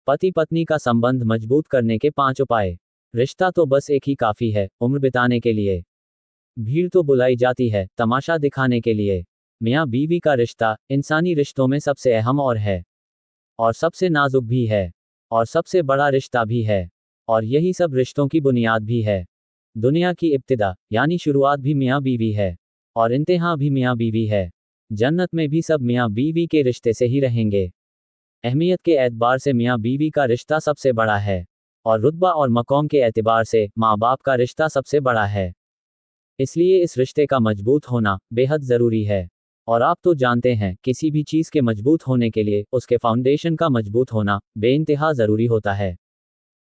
पति पत्नी का संबंध मजबूत करने के 5 उपाय। रिश्ता तो बस एक ही काफी है, उम्र बिताने के लिए। भीड़ तो बुलाई जाती है, तमाशा दिखाने के लिए। मियाँ बीवी का रिश्ता इंसानी रिश्तों में सबसे अहम और है, और सबसे नाजुक भी है, और सबसे बड़ा रिश्ता भी है, और यही सब रिश्तों की बुनियाद भी है। दुनिया की इब्तिदा यानी शुरुआत भी मियाँ बीवी है, और इंतहा भी मियाँ बीवी है। जन्नत में भी सब मियाँ बीवी के रिश्ते से ही रहेंगे। अहमियत के एतबार से मियाँ बीवी का रिश्ता सबसे बड़ा है, और रुतबा और मकाम के एतबार से माँ बाप का रिश्ता सबसे बड़ा है। इसलिए इस रिश्ते का मजबूत होना बेहद ज़रूरी है। और आप तो जानते हैं, किसी भी चीज़ के मजबूत होने के लिए उसके फाउंडेशन का मजबूत होना बेइंतहा ज़रूरी होता है।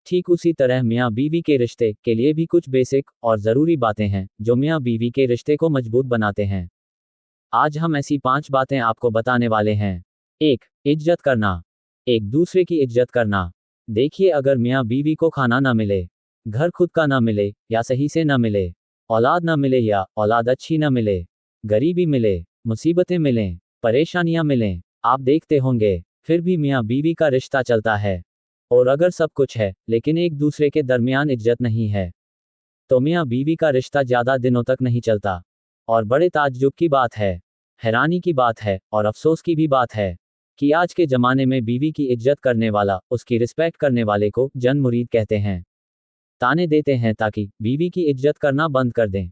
ठीक उसी तरह मियाँ बीवी के रिश्ते के लिए भी कुछ बेसिक और ज़रूरी बातें हैं जो मियाँ बीवी के रिश्ते को मजबूत बनाते हैं। आज हम ऐसी 5 बातें आपको बताने वाले हैं। 1. इज्जत करना। एक दूसरे की इज्जत करना। देखिए, अगर मियाँ बीवी को खाना ना मिले, घर खुद का ना मिले या सही से ना मिले, औलाद ना मिले या औलाद अच्छी ना मिले, गरीबी मिले, मुसीबतें मिलें, परेशानियां मिलें, आप देखते होंगे फिर भी मियाँ बीवी का रिश्ता चलता है। और अगर सब कुछ है लेकिन एक दूसरे के दरमियान इज्जत नहीं है, तो मियाँ बीवी का रिश्ता ज़्यादा दिनों तक नहीं चलता। और बड़े ताज्जुब की बात है, हैरानी की बात है और अफसोस की भी बात है कि आज के ज़माने में बीवी की इज्जत करने वाला, उसकी रिस्पेक्ट करने वाले को जन मुरीद कहते हैं। ताने देते हैं ताकि बीवी की इज्जत करना बंद कर दें।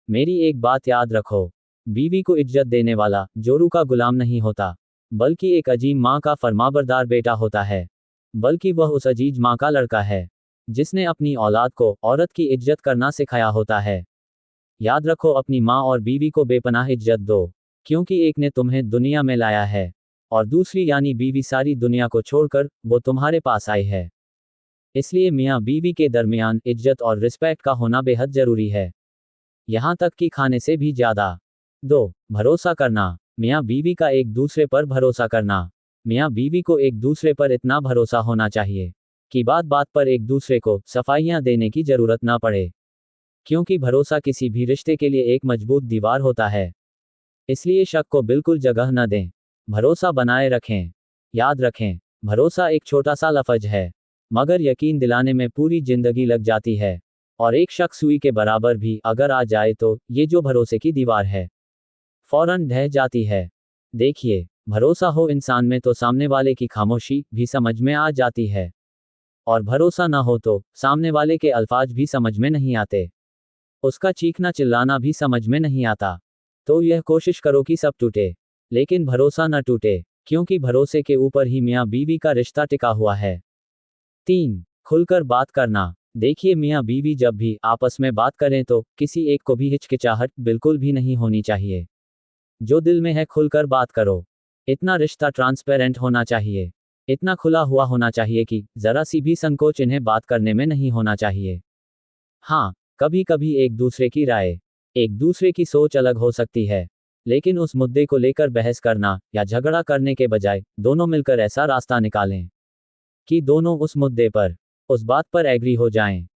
मेरी एक बात याद रखो, बीवी को इज्जत देने वाला जोरू का गुलाम नहीं होता, बल्कि एक अजीम माँ का फरमाबरदार बेटा होता है। बल्कि वह उस अजीज माँ का लड़का है जिसने अपनी औलाद को औरत की इज्जत करना सिखाया होता है। याद रखो, अपनी माँ और बीवी को बेपनाह इज्जत दो, क्योंकि एक ने तुम्हें दुनिया में लाया है और दूसरी यानी बीवी सारी दुनिया को छोड़कर वो तुम्हारे पास आई है। इसलिए मियाँ बीवी के दरमियान इज्जत और रिस्पेक्ट का होना बेहद जरूरी है, यहाँ तक कि खाने से भी ज़्यादा। 2. भरोसा करना। मियाँ बीवी का एक दूसरे पर भरोसा करना। मियाँ बीवी को एक दूसरे पर इतना भरोसा होना चाहिए कि बात बात पर एक दूसरे को सफाइयाँ देने की ज़रूरत ना पड़े, क्योंकि भरोसा किसी भी रिश्ते के लिए एक मजबूत दीवार होता है। इसलिए शक को बिल्कुल जगह न दें, भरोसा बनाए रखें। याद रखें, भरोसा एक छोटा सा लफ्ज़ है, मगर यकीन दिलाने में पूरी जिंदगी लग जाती है। और एक शख्स सुई के बराबर भी अगर आ जाए तो ये जो भरोसे की दीवार है फौरन ढह जाती है। देखिए, भरोसा हो इंसान में तो सामने वाले की खामोशी भी समझ में आ जाती है, और भरोसा ना हो तो सामने वाले के अल्फाज भी समझ में नहीं आते, उसका चीखना चिल्लाना भी समझ में नहीं आता। तो यह कोशिश करो कि सब टूटे, लेकिन भरोसा न टूटे, क्योंकि भरोसे के ऊपर ही मियाँ बीवी का रिश्ता टिका हुआ है। 3. खुलकर बात करना। देखिए, मियाँ बीवी जब भी आपस में बात करें तो किसी एक को भी हिचकिचाहट बिल्कुल भी नहीं होनी चाहिए। जो दिल में है खुलकर बात करो। इतना रिश्ता ट्रांसपेरेंट होना चाहिए, इतना खुला हुआ होना चाहिए कि जरा सी भी संकोच इन्हें बात करने में नहीं होना चाहिए। हाँ, कभी कभी एक दूसरे की राय, एक दूसरे की सोच अलग हो सकती है, लेकिन उस मुद्दे को लेकर बहस करना या झगड़ा करने के बजाय दोनों मिलकर ऐसा रास्ता निकालें कि दोनों उस मुद्दे पर, उस बात पर एग्री हो जाएं।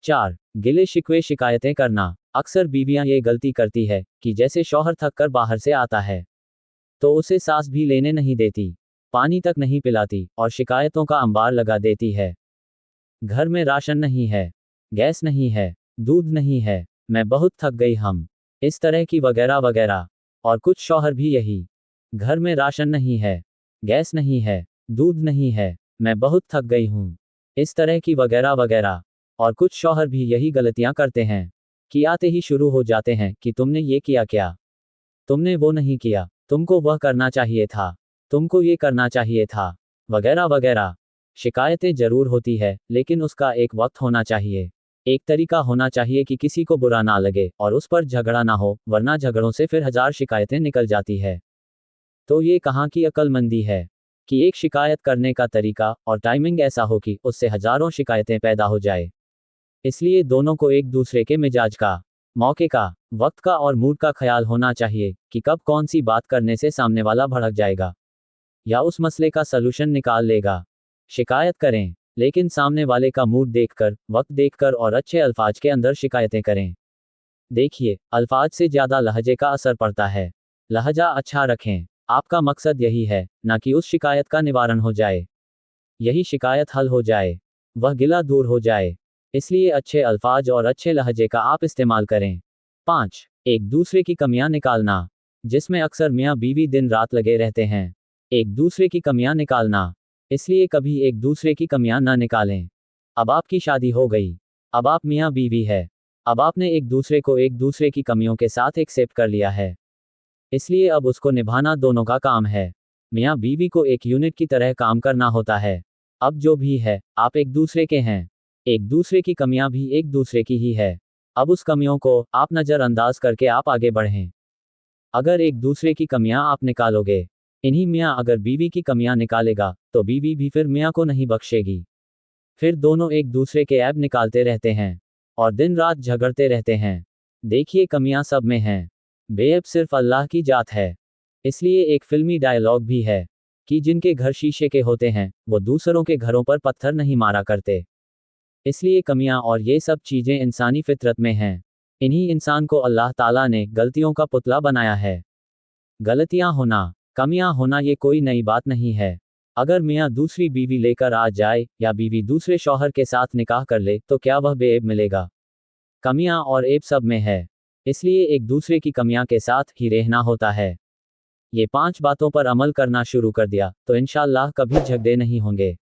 4. गिले शिकवे शिकायतें करना। अक्सर बीवियां ये गलती करती है कि जैसे शौहर थक कर बाहर से आता है तो उसे सांस भी लेने नहीं देती, पानी तक नहीं पिलाती और शिकायतों का अंबार लगा देती है। घर में राशन नहीं है, गैस नहीं है, दूध नहीं है, मैं बहुत थक गई, हम इस तरह की वगैरह वगैरह। और कुछ शौहर भी यही, घर में राशन नहीं है, गैस नहीं है, दूध नहीं है, मैं बहुत थक गई हूँ, इस तरह की वगैरह वगैरह। और कुछ शौहर भी यही गलतियां करते हैं कि आते ही शुरू हो जाते हैं कि तुमने ये किया क्या, तुमने वो नहीं किया, तुमको वह करना चाहिए था, तुमको ये करना चाहिए था, वगैरह वगैरह। शिकायतें जरूर होती है, लेकिन उसका एक वक्त होना चाहिए, एक तरीका होना चाहिए कि किसी को बुरा ना लगे और उस पर झगड़ा ना हो, वरना झगड़ों से फिर 1000 शिकायतें निकल जाती है। तो ये कहाँ की अक्लमंदी है कि एक शिकायत करने का तरीका और टाइमिंग ऐसा हो कि उससे हजारों शिकायतें पैदा हो जाए। इसलिए दोनों को एक दूसरे के मिजाज का, मौके का, वक्त का और मूड का ख्याल होना चाहिए कि कब कौन सी बात करने से सामने वाला भड़क जाएगा या उस मसले का सलूशन निकाल लेगा। शिकायत करें, लेकिन सामने वाले का मूड देखकर, वक्त देखकर और अच्छे अल्फाज के अंदर शिकायतें करें। देखिए, अल्फाज से ज़्यादा लहजे का असर पड़ता है। लहजा अच्छा रखें, आपका मकसद यही है, ना कि उस शिकायत का निवारण हो जाए। यही शिकायत हल हो जाए, वह गिला दूर हो जाए। इसलिए अच्छे अल्फाज और अच्छे लहजे का आप इस्तेमाल करें। 5. एक दूसरे की कमियां निकालना, जिसमें अक्सर मियाँ बीवी दिन रात लगे रहते हैं। एक दूसरे की कमियां निकालना, इसलिए कभी एक दूसरे की कमियां ना निकालें। अब आपकी शादी हो गई, अब आप मियाँ बीवी है, अब आपने एक दूसरे को एक दूसरे की कमियों के साथ एक्सेप्ट कर लिया है, इसलिए अब उसको निभाना दोनों का काम है। मियाँ बीवी को एक यूनिट की तरह काम करना होता है। अब जो भी है, आप एक दूसरे के हैं, एक दूसरे की कमियां भी एक दूसरे की ही है। अब उस कमियों को आप नज़रअंदाज करके आप आगे बढ़ें। अगर एक दूसरे की कमियां आप निकालोगे, इन्हीं मियाँ अगर बीवी की कमियां निकालेगा, तो बीवी भी फिर मियाँ को नहीं बख्शेगी। फिर दोनों एक दूसरे के ऐब निकालते रहते हैं और दिन रात झगड़ते रहते हैं। देखिए कमियां सब में हैं, बेऐब सिर्फ अल्लाह की जात है। इसलिए एक फिल्मी डायलॉग भी है कि जिनके घर शीशे के होते हैं, वो दूसरों के घरों पर पत्थर नहीं मारा करते। इसलिए कमियां और ये सब चीज़ें इंसानी फितरत में हैं। इन्हीं इंसान को अल्लाह ताला ने गलतियों का पुतला बनाया है। गलतियां होना, कमियां होना ये कोई नई बात नहीं है। अगर मियाँ दूसरी बीवी लेकर आ जाए या बीवी दूसरे शौहर के साथ निकाह कर ले, तो क्या वह बेऐब मिलेगा? कमियां और ऐब सब में है। इसलिए एक दूसरे की कमियां के साथ ही रहना होता है। ये 5 बातों पर अमल करना शुरू कर दिया, तो इंशाअल्लाह कभी झगड़े नहीं होंगे।